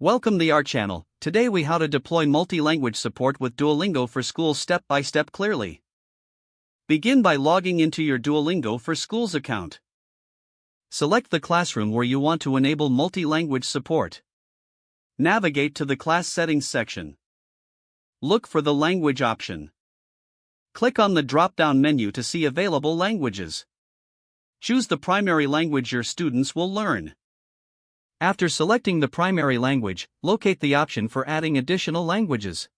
Welcome to our channel. Today we how to deploy multi-language support with Duolingo for Schools step by step clearly. Begin by logging into your Duolingo for Schools account. Select the classroom where you want to enable multi-language support. Navigate to the class settings section. Look for the language option. Click on the drop-down menu to see available languages. Choose the primary language your students will learn. After selecting the primary language, locate the option for adding additional languages.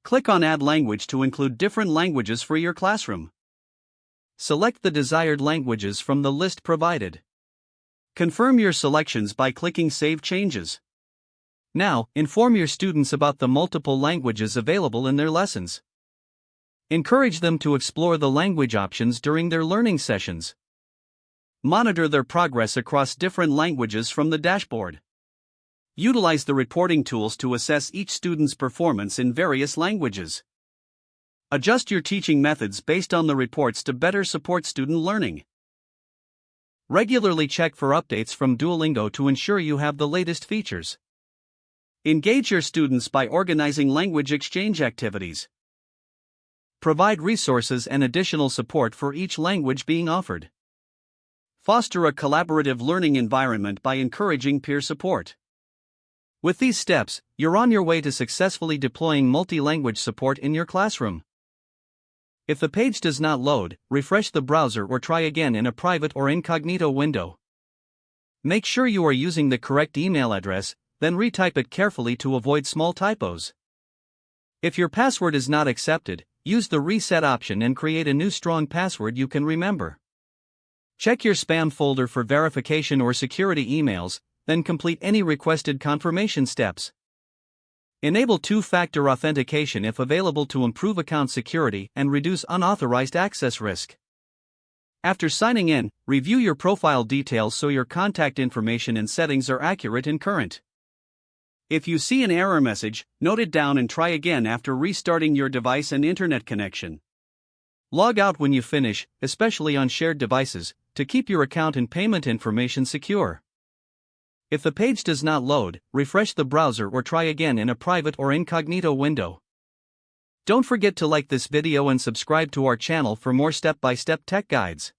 Click on Add Language to include different languages for your classroom. Select the desired languages from the list provided. Confirm your selections by clicking Save Changes. Now, inform your students about the multiple languages available in their lessons. Encourage them to explore the language options during their learning sessions. Monitor their progress across different languages from the dashboard. Utilize the reporting tools to assess each student's performance in various languages. Adjust your teaching methods based on the reports to better support student learning. Regularly check for updates from Duolingo to ensure you have the latest features. Engage your students by organizing language exchange activities. Provide resources and additional support for each language being offered. Foster a collaborative learning environment by encouraging peer support. With these steps, you're on your way to successfully deploying multi-language support in your classroom. If the page does not load, refresh the browser or try again in a private or incognito window. Make sure you are using the correct email address, then retype it carefully to avoid small typos. If your password is not accepted, use the reset option and create a new strong password you can remember. Check your spam folder for verification or security emails, then complete any requested confirmation steps. Enable two-factor authentication if available to improve account security and reduce unauthorized access risk. After signing in, review your profile details so your contact information and settings are accurate and current. If you see an error message, note it down and try again after restarting your device and internet connection. Log out when you finish, especially on shared devices, to keep your account and payment information secure. If the page does not load, refresh the browser or try again in a private or incognito window. Don't forget to like this video and subscribe to our channel for more step-by-step tech guides.